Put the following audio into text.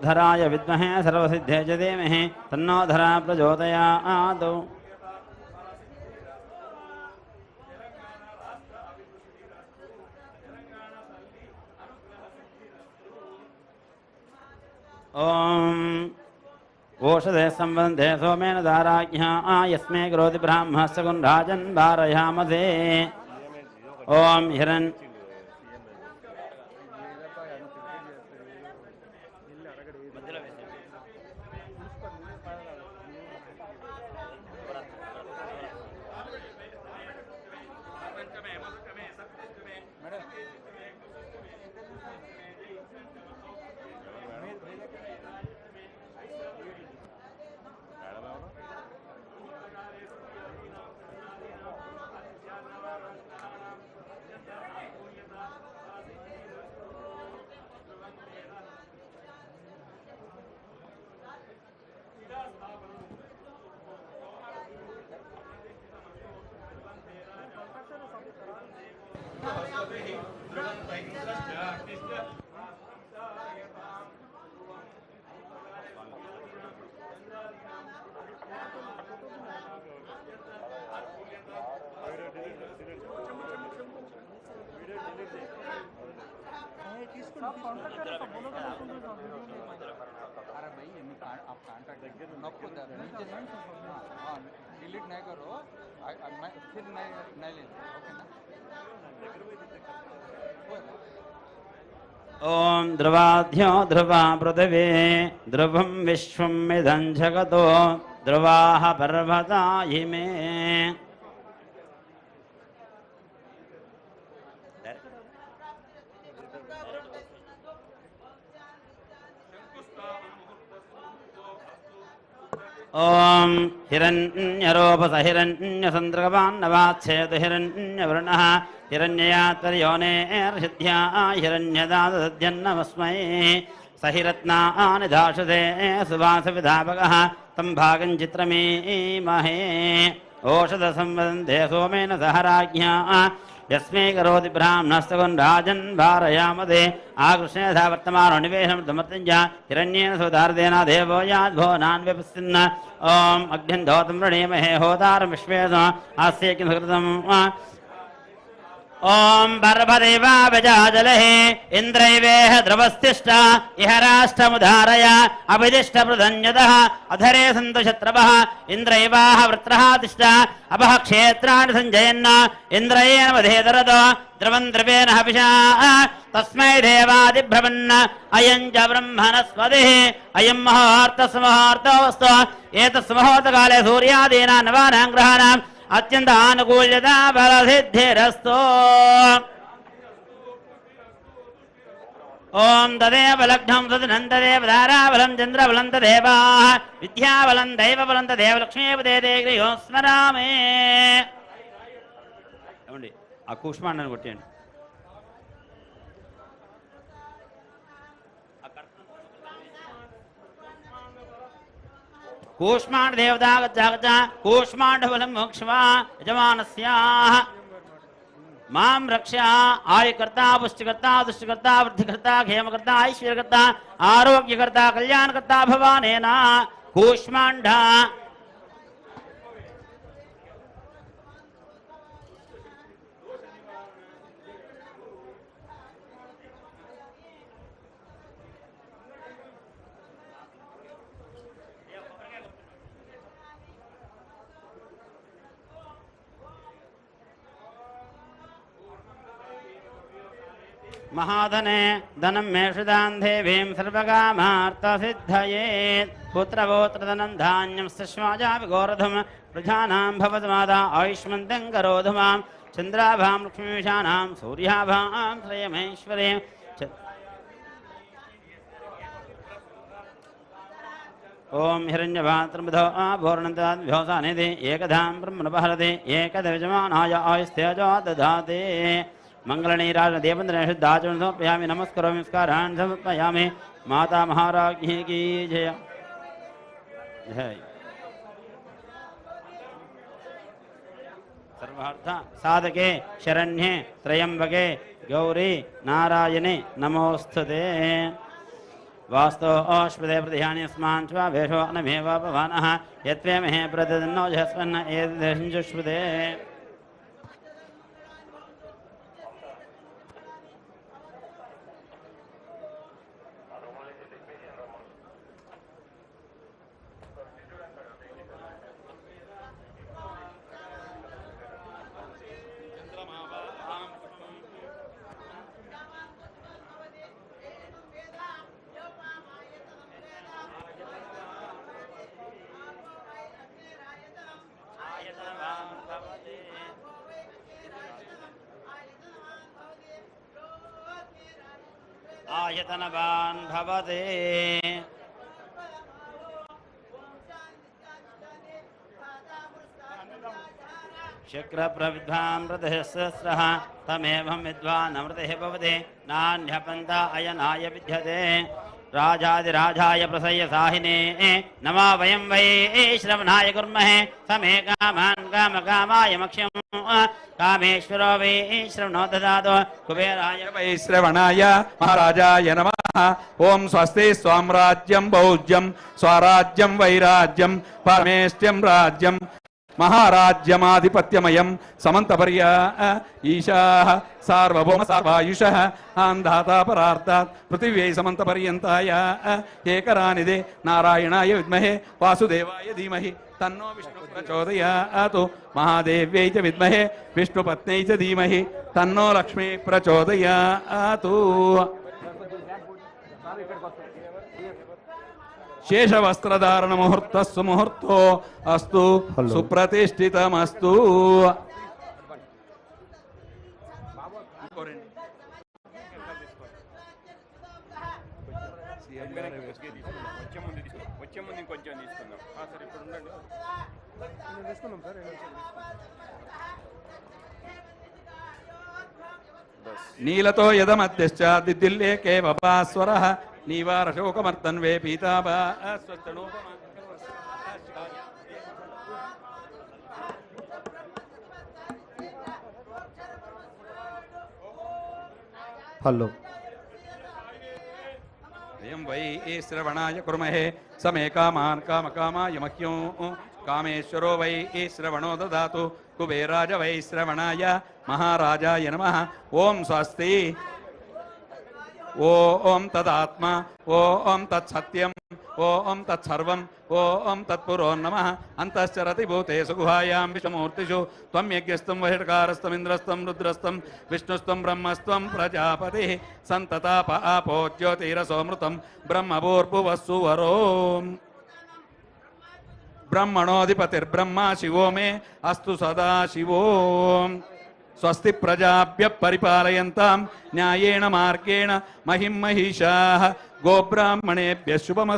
धराय विद्महे सर्वसिद्धे च धीमहि तन्नो धरा प्रचोदयात्। ओम ओषधे संबंधे सोमेन दाराज्ञा यस्मे करोति ब्राह्मः सगुण राजन् वारयामसे। ओम हिरण् डिलीट नहीं करो फिर नहीं लेना ओके ना। ओम ध्रुवाध्यो ध्रुवा पृथिवी ध्रुवं विश्वं मिदं जगतो ध्रुवाः पर्वता इमे। ओम हिरण्यरूपस हिरण्यसन्द्रगवान्नवाच्छेद हिरण्यवर्णः हिरण्ययात्तर्योनेर्षिद्ध्या हिरण्यदादद्यन्नमस्मै स हिरत्नानि दाशते सुवासविधापकः तं भागं चित्रमीमहे। ओषधसंवदन्ते सोमेन सह राज्ञा यस्मै करोति ब्राह्मणस्तगुन् राजन् वारयामसे। आकृष्णेधा वर्तमानो निवेशनं समर्तञ्च हिरण्येन सुधारदेन देवो याद्भो नान्व्यपस्सिन्न। ओम अग्न्यन्धोतं वृणीमहे होतारं विश्वेसो आस्य किंसकृतम्। ओम पर्वदेवा वजाजलः इन्द्रैवेह ध्रुवस्तिष्ठ इह राष्ट्रमुधारय अभिदिष्टप्रधन्यतः अधरे सन्तु शत्रवः इन्द्रैवाह वृत्रः तिष्ठ अपः क्षेत्राणि सञ्जयन् इन्द्रयेण वधेतरतो ध्रुवं ध्रुवेण हविषा तस्मै देवादिभ्रवन् अयं च ब्रह्मणस्पतिः अयं मुहूर्तस्मुहूर्तोऽस्तु। एतस्मुहूर्तकाले सूर्यादीनां नवानां ग्रहाणाम् अत्यंत अनुकूल्यता बलसिद्धिरस्तु। ओम तदेव लग्नं तदनं तदेव धाराबलं चन्द्रबलं तदेवाः विद्याबलं दैवबलं तदेव लक्ष्मीपते गृहो स्मरामि। ఏమండి ఆ కూష్మాండాన్ని కొట్టండి. कूष्मांड देवता गच्छ कूष्मांड बलं मोक्षवा यजमानस्याः मां रक्षा आयुकर्ता पुष्टिकर्ता दुष्टिकर्ता वृद्धिकर्ता क्षेमकर्ता ऐश्वर्यकर्ता आरोग्यकर्ता कल्याणकर्ता भवानेन कूष्मांड। महाधने धनं मेषदान् देवीं सर्वकामार्थसिद्धये पुत्रपौत्रधनं धान्यं सश्वाजापि गोरधं प्रजानां भवद्माता आयुष्मन्तं करोतु मां चन्द्राभां लक्ष्मीशानां सूर्याभां श्रयमेश्वरे। ओम हिरण्यभात्रमधो भोर्णन्ताद्भ्योसानिधि एकधां ब्रह्मणपहरति एकदविजमानाय आयुस्तेजो दधाति। मंगलनीराजन देवेंद्र शुद्धाचरण समर्पयामि नमस्करोमि नमस्कारान् समर्पयामि। माता महाराज्ञी की जय जय। सर्वार्थ साधके शरण्ये त्र्यंबके गौरी नारायणे नमोस्तुते। वास्तो ओष्पदे प्रतिहानि अस्मान् स्वाभेषो अनमेव भवानः यत्वे महे प्रतिदन्नो जस्वन्न एतदे आयतनवान् भवते शक्रप्रविद्वान् मृतः तमेवं विद्वान् अमृतः भवते नान्यपन्था अयनाय विद्यते राजादिराजाय प्रसय्य साहिने नमा वयं वै श्रवणाय कुर्महे समे कामान् कामकामाय मक्ष्यम् कामेश्वरो वै श्रवणो ददातु कुबेराय वै श्रवणाय महाराजाय नमः। ओम स्वस्ति स्वाम्राज्यं भौज्यं स्वराज्यं वैराज्यं परमेष्ट्यं राज्यं महाराज्यमाधिपत्यमयं समन्तपर्य ईशाः सार्वभौम सर्वायुषः आन्धाता परार्तात् पृथिव्यै समन्तपर्यन्ताय एकरानिदे नारायणाय विद्महे वासुदेवाय धीमहि तन्नो विष्णु प्रचोदयातु महादेव्यै च विद्महे विष्णुपत्न्यै च धीमहि तन्नो लक्ष्मी प्रचोदयातु। शेषवस्त्रधारण मुहूर्तः सुमुहूर्तो अस्तु सुप्रतिष्ठितमस्तु। नीलतो यदमध्यश्च दिद्दिल्लेके वपास्वरः नीवारशोकमर्तन्वे पीताभा हलो वयं वै श्रवणाय कुर्महे समे कामान् कामकामाय मह्यं कामेश्वरो वै श्रवणो ददातु कुबेराज वै श्रवणाय महाराजाय नमः। ओम स्वस्ति ओम तदात्मा ओम तत्सत्यम ओम तत्सर्वम ओम तत्पुरो नमः। अंतश्चरति भूतेषु गुहायां विश्वमूर्तिषु त्वं यज्ञस्तं वहिर्कारस्तमिन्द्रस्तं रुद्रस्तं विष्णुस्तं ब्रह्मस्त्वं प्रजापतिः सन्तताप आपो ज्योतिरसोमृतं ब्रह्मभूर्भुवस्सु वरो ब्रह्मणोऽधिपतिर्ब्रह्मा शिवो मे अस्तु सदा शिवो। स्वस्ति प्रजाभ्यः परिपालयन्तां न्यायेन मार्गेण महिं महिषाः गोब्राह्मणेभ्यः शुभमस्तु।